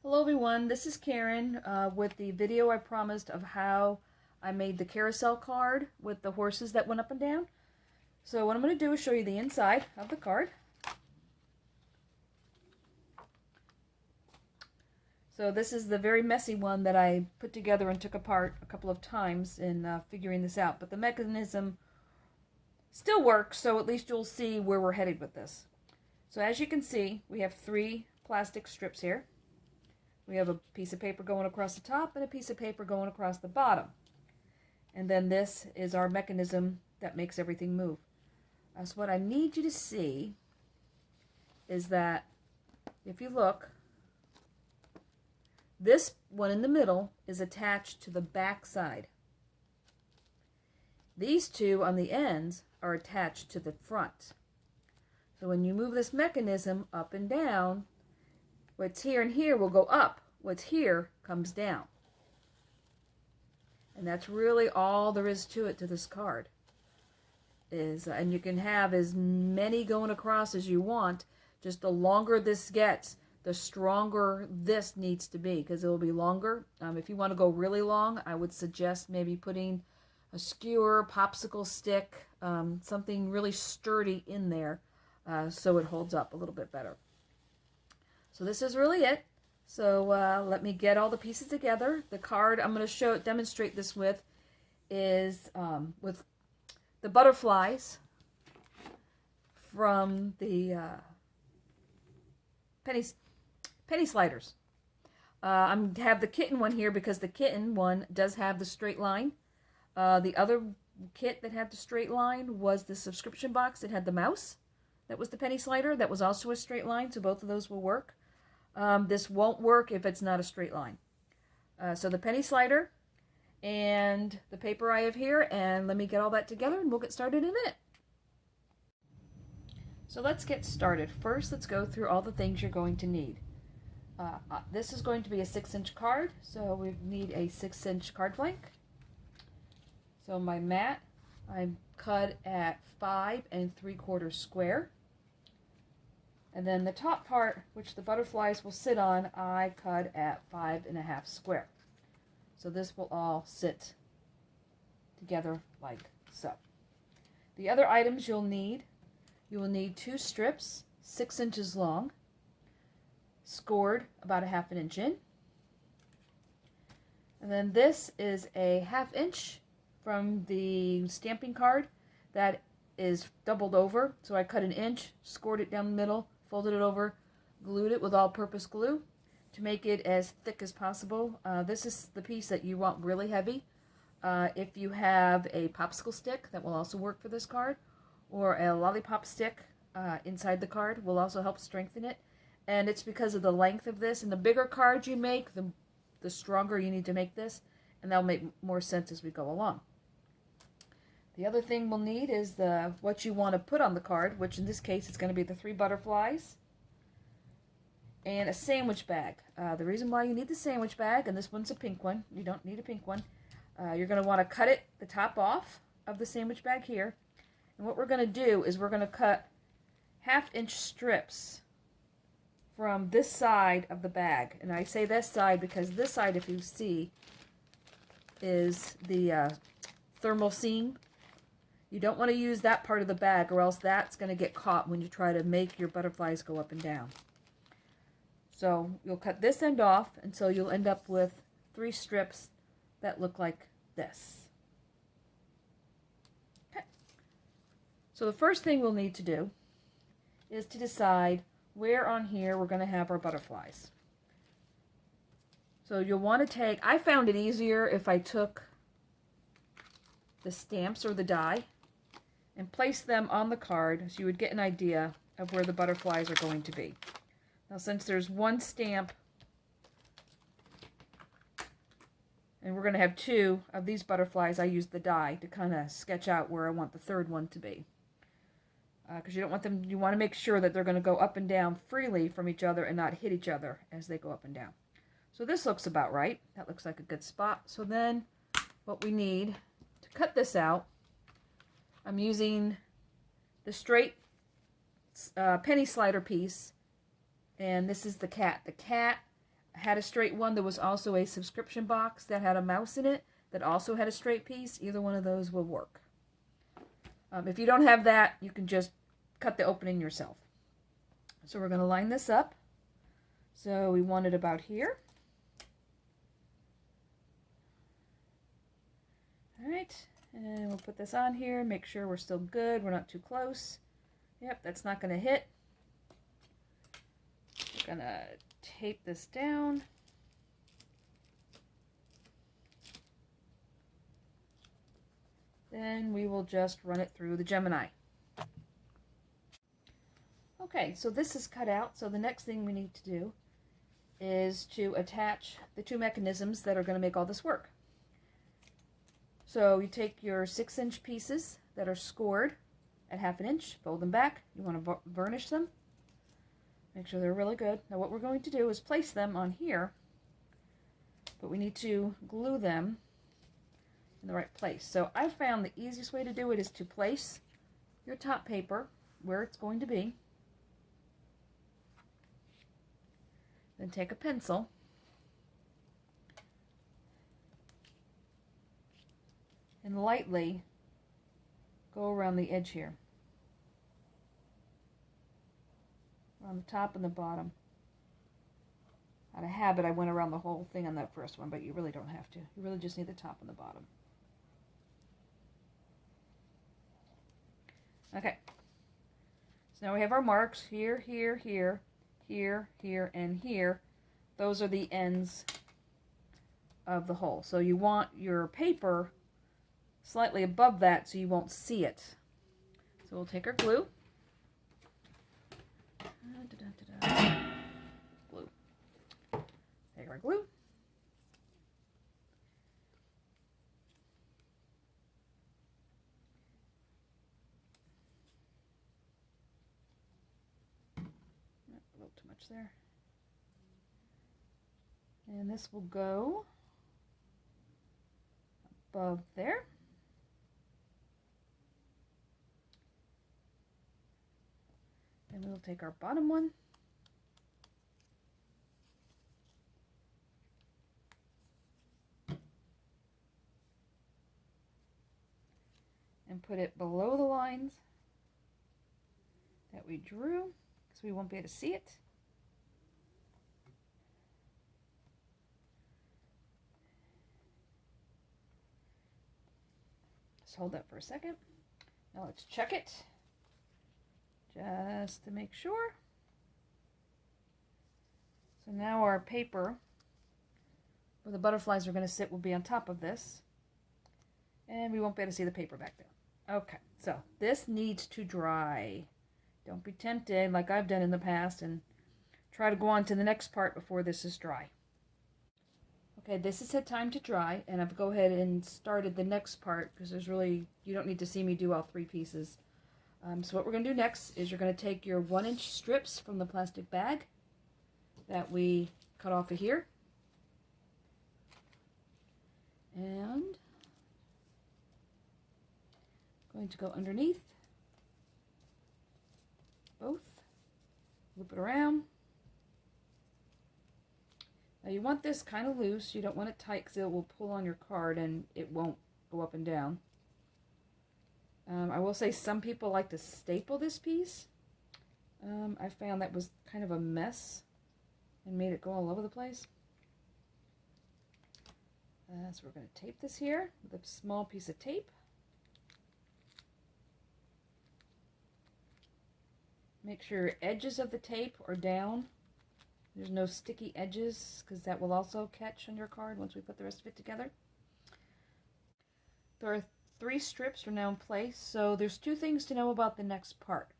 Hello everyone, this is Karen with the video I promised of how I made the carousel card with the horses that went up and down. So what I'm going to do is show you the inside of the card. So this is the very messy one that I put together and took apart a couple of times in figuring this out. But the mechanism still works, so at least you'll see where we're headed with this. So as you can see, we have 3 plastic strips here. We have a piece of paper going across the top and a piece of paper going across the bottom. And then this is our mechanism that makes everything move. So what I need you to see is that if you look, this one in the middle is attached to the back side. These 2 on the ends are attached to the front. So when you move this mechanism up and down, what's here and here will go up. What's here comes down. And that's really all there is to it, to this card. And you can have as many going across as you want. Just the longer this gets, the stronger this needs to be, because it will be longer. If you want to go really long, I would suggest maybe putting a skewer, popsicle stick, something really sturdy in there so it holds up a little bit better. So this is really it. So let me get all the pieces together. The card I'm going to demonstrate this with is with the butterflies from the penny sliders. I have the kitten one here because the kitten one does have the straight line. The other kit that had the straight line was the subscription box. It had the mouse. That was the penny slider. That was also a straight line, so both of those will work. This won't work if it's not a straight line. So the penny slider and the paper I have here, and let me get all that together and we'll get started in a minute. So let's get started. First, let's go through all the things you're going to need. This is going to be a 6-inch card, so we need a 6-inch card blank. So my mat, I cut at 5 3/4 square. And then the top part, which the butterflies will sit on, I cut at 5 1/2 square. So this will all sit together like so. The other items you will need 2 strips, 6 inches long, scored about 1/2 inch in. And then this is a 1/2 inch from the stamping card that is doubled over. So I cut 1 inch, scored it down the middle, folded it over, glued it with all-purpose glue to make it as thick as possible. This is the piece that you want really heavy. If you have a popsicle stick, that will also work for this card, or a lollipop stick inside the card will also help strengthen it. And it's because of the length of this. And the bigger card you make, the stronger you need to make this, and that'll make more sense as we go along. The other thing we'll need is what you want to put on the card, which in this case is going to be the 3 butterflies and a sandwich bag. The reason why you need the sandwich bag, and this one's a pink one, you don't need a pink one, you're going to want to cut the top off of the sandwich bag here. And what we're going to do is we're going to cut 1/2 inch strips from this side of the bag. And I say this side because this side, if you see, is the thermal seam. You don't want to use that part of the bag, or else that's going to get caught when you try to make your butterflies go up and down. So you'll cut this end off, and so you'll end up with 3 strips that look like this. Okay. So the first thing we'll need to do is to decide where on here we're going to have our butterflies. So you'll want to take, I found it easier if I took the stamps or the die and place them on the card so you would get an idea of where the butterflies are going to be. Now since there's 1 stamp and we're going to have 2 of these butterflies, I used the die to kind of sketch out where I want the 3rd one to be. Because you don't want them, you want to make sure that they're going to go up and down freely from each other and not hit each other as they go up and down. So this looks about right. That looks like a good spot. So then what we need to cut this out, I'm using the straight penny slider piece, and this is the cat. The cat had a straight one. There was also a subscription box that had a mouse in it that also had a straight piece. Either one of those will work. If you don't have that, you can just cut the opening yourself. So we're going to line this up. So we want it about here. All right, and we'll put this on here, make sure we're still good, we're not too close. Yep, that's not going to hit. We're going to tape this down. Then we will just run it through the Gemini. Okay, so this is cut out, so the next thing we need to do is to attach the two mechanisms that are going to make all this work. So you take your 6-inch pieces that are scored at 1/2 inch, fold them back. You want to varnish them. Make sure they're really good. Now what we're going to do is place them on here, but we need to glue them in the right place. So I found the easiest way to do it is to place your top paper where it's going to be. Then take a pencil and lightly go around the edge here, around the top and the bottom. Out of habit, I went around the whole thing on that first one, but you really don't have to. You really just need the top and the bottom. Okay, so now we have our marks here, here, here, here, here, and here. Those are the ends of the hole. So you want your paper slightly above that so you won't see it. So we'll take our glue. Glue. Take our glue. A little too much there. And this will go above there. And we'll take our bottom one. And put it below the lines that we drew, because we won't be able to see it. Just hold that for a second. Now let's check it, just to make sure. So now our paper where the butterflies are going to sit will be on top of this, and we won't be able to see the paper back there. Okay, so this needs to dry. Don't be tempted like I've done in the past and try to go on to the next part before this is dry. Okay, this has had time to dry, and I've go ahead and started the next part because there's really, you don't need to see me do all 3 pieces. So what we're going to do next is you're going to take your 1-inch strips from the plastic bag that we cut off of here, and going to go underneath both, loop it around. Now you want this kind of loose, you don't want it tight because it will pull on your card and it won't go up and down. I will say some people like to staple this piece. I found that was kind of a mess and made it go all over the place. So we're going to tape this here with a small piece of tape. Make sure your edges of the tape are down. There's no sticky edges because that will also catch on your card once we put the rest of it together. There are 3 strips are now in place, so there's 2 things to know about the next part.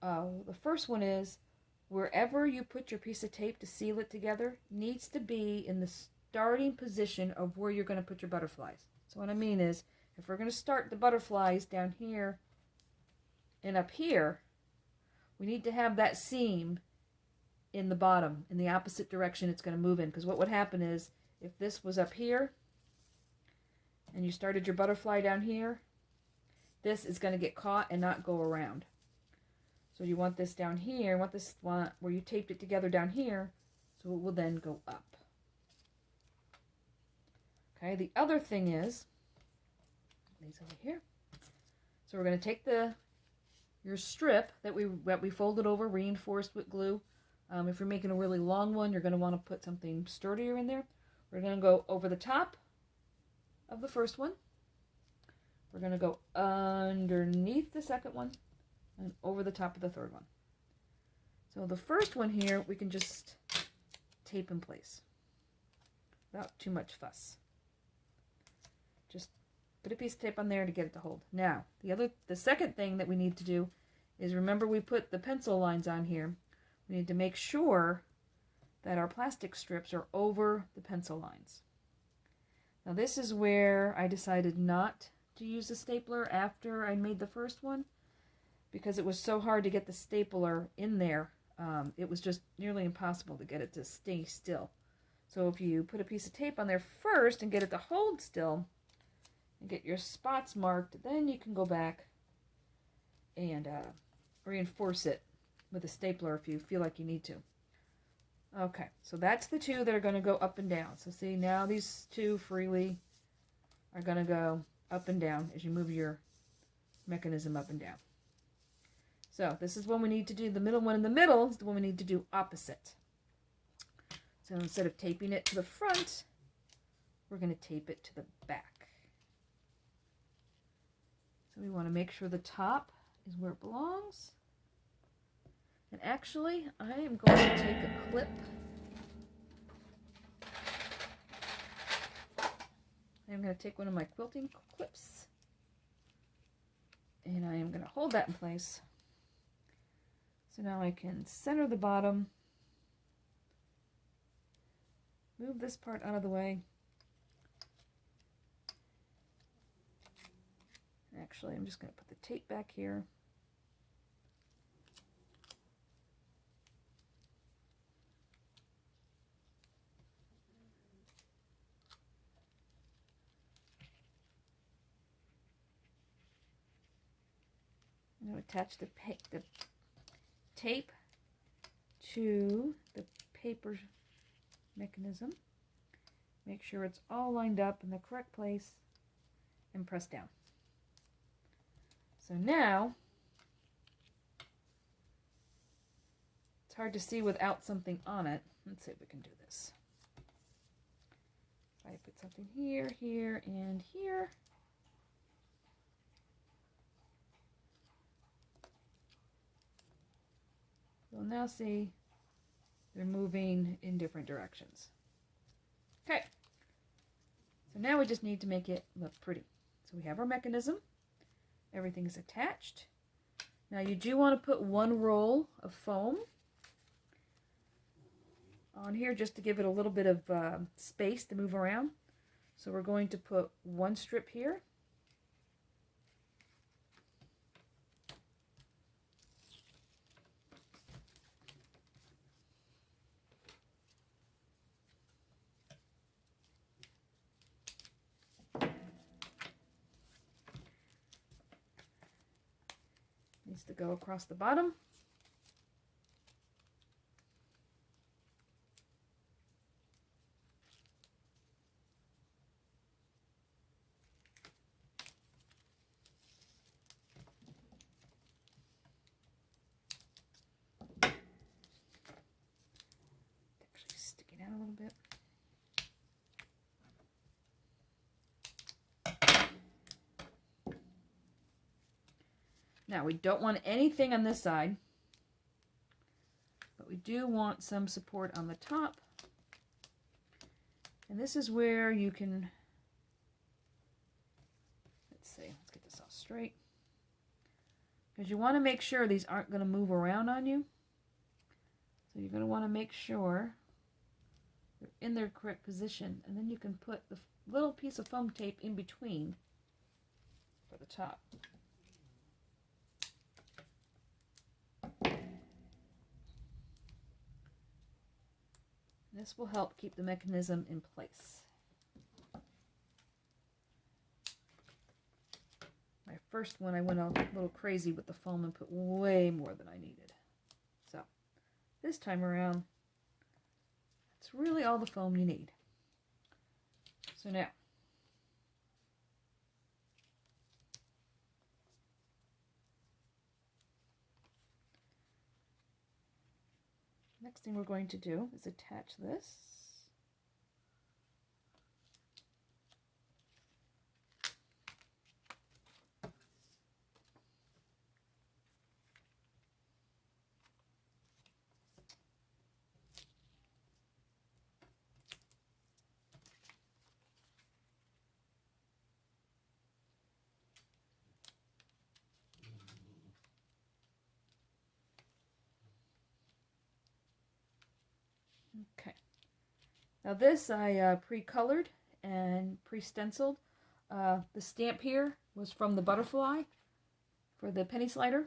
The first one is wherever you put your piece of tape to seal it together needs to be in the starting position of where you're going to put your butterflies. So what I mean is, if we're going to start the butterflies down here and up here, we need to have that seam in the bottom, in the opposite direction it's going to move in. Because what would happen is, if this was up here, and you started your butterfly down here, this is going to get caught and not go around. So you want this down here, where you taped it together down here, So it will then go up. Okay, the other thing is, these over here. So we're going to take your strip that we folded over, reinforced with glue. If you're making a really long one, you're going to want to put something sturdier in there. We're going to go over the top of the first one. We're going to go underneath the second one and over the top of the third one. So the first one here, we can just tape in place without too much fuss. Just put a piece of tape on there to get it to hold. Now, the second thing that we need to do is, remember we put the pencil lines on here. We need to make sure that our plastic strips are over the pencil lines. Now this is where I decided not to use a stapler after I made the first one, because it was so hard to get the stapler in there. It was just nearly impossible to get it to stay still. So if you put a piece of tape on there first and get it to hold still and get your spots marked, then you can go back and reinforce it with a stapler if you feel like you need to. Okay, so that's the two that are going to go up and down. So see, now these two freely are going to go up and down as you move your mechanism up and down. So this is when we need to do the middle one. In the middle is the one we need to do opposite. So instead of taping it to the front, we're going to tape it to the back. So we want to make sure the top is where it belongs. And actually, I am going to take a clip. I'm going to take one of my quilting clips, and I am going to hold that in place. So now I can center the bottom, move this part out of the way. Actually, I'm just going to put the tape back here. I'm going to attach the tape to the paper mechanism. Make sure it's all lined up in the correct place and press down. So now, it's hard to see without something on it. Let's see if we can do this. I put something here, here, and here. You'll now see they're moving in different directions. Okay, so now we just need to make it look pretty. So we have our mechanism. Everything is attached. Now you do want to put one roll of foam on here just to give it a little bit of space to move around. So we're going to put one strip here. Needs to go across the bottom. Actually sticking out a little bit. Now we don't want anything on this side, but we do want some support on the top. And this is where you can, let's get this all straight. Because you want to make sure these aren't going to move around on you. So you're going to want to make sure they're in their correct position. And then you can put the little piece of foam tape in between for the top. This will help keep the mechanism in place. My first one, I went a little crazy with the foam and put way more than I needed. So this time around, It's really all the foam you need. So now, next thing we're going to do is attach this. Okay. Now this I pre-colored and pre-stenciled. The stamp here was from the butterfly for the penny slider.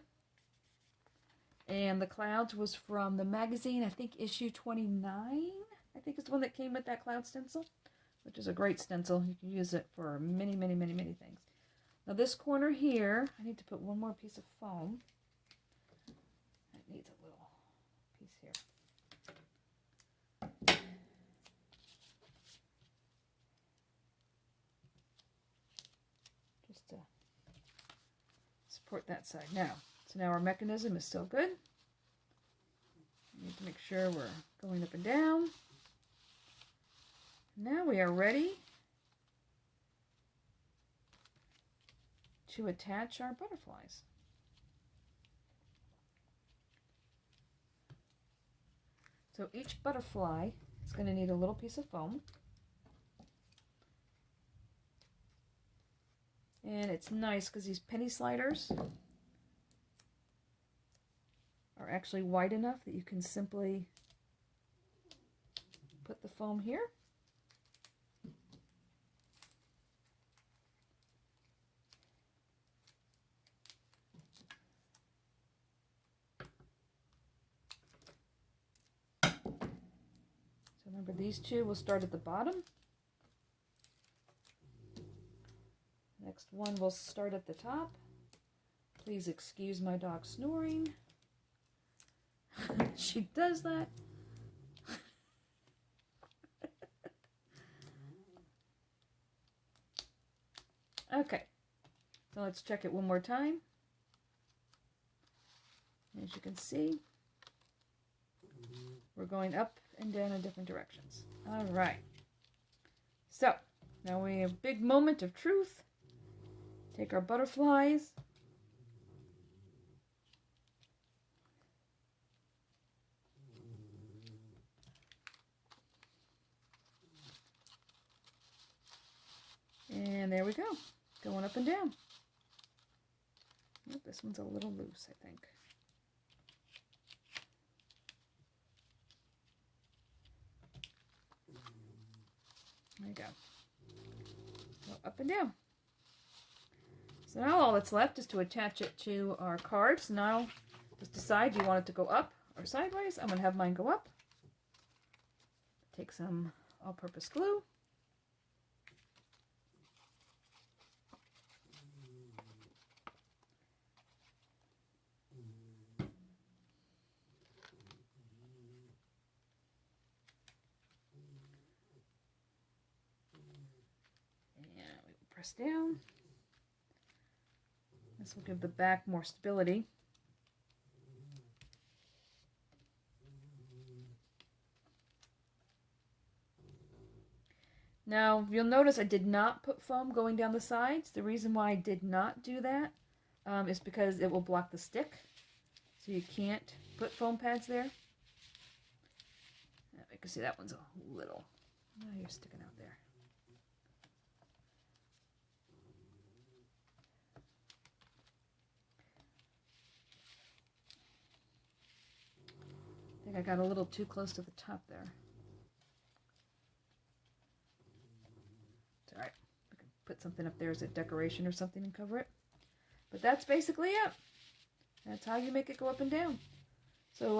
And the clouds was from the magazine, I think issue 29, I think is the one that came with that cloud stencil, which is a great stencil. You can use it for many, many, many, many things. Now this corner here, I need to put one more piece of foam. It needs a little piece here. Just to support that side. Now, so now our mechanism is still good. We need to make sure we're going up and down. Now we are ready to attach our butterflies. So each butterfly is going to need a little piece of foam. And it's nice because these penny sliders are actually wide enough that you can simply put the foam here. So remember, these two will start at the bottom. Next one will start at the top. Please excuse my dog snoring. She does that. Okay, so let's check it one more time. As you can see, we're going up and down in different directions. All right. So now we have a big moment of truth. Take our butterflies. And there we go, going up and down. Oh, this one's a little loose, I think. There you go. Go up and down. So now all that's left is to attach it to our card. So now just decide, do you want it to go up or sideways? I'm going to have mine go up. Take some all-purpose glue. Press down. This will give the back more stability. Now, you'll notice I did not put foam going down the sides. The reason why I did not do that is because it will block the stick. So you can't put foam pads there. You can see that one's a little. Oh, you're sticking out there. I think I got a little too close to the top there. It's alright. We can put something up there as a decoration or something and cover it. But that's basically it. That's how you make it go up and down. So,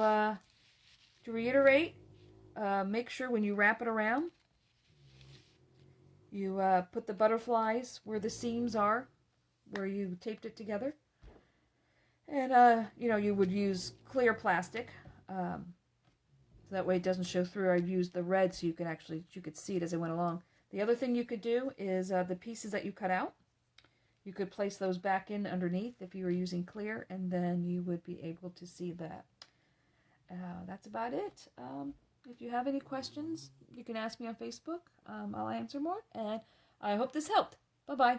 to reiterate, make sure when you wrap it around, you put the butterflies where the seams are, where you taped it together. And, you know, you would use clear plastic. So So that way it doesn't show through. I used the red so you could see it as I went along. The other thing you could do is the pieces that you cut out, you could place those back in underneath if you were using clear, and then you would be able to see that. That's about it. If you have any questions, you can ask me on Facebook. I'll answer more, and I hope this helped. Bye-bye.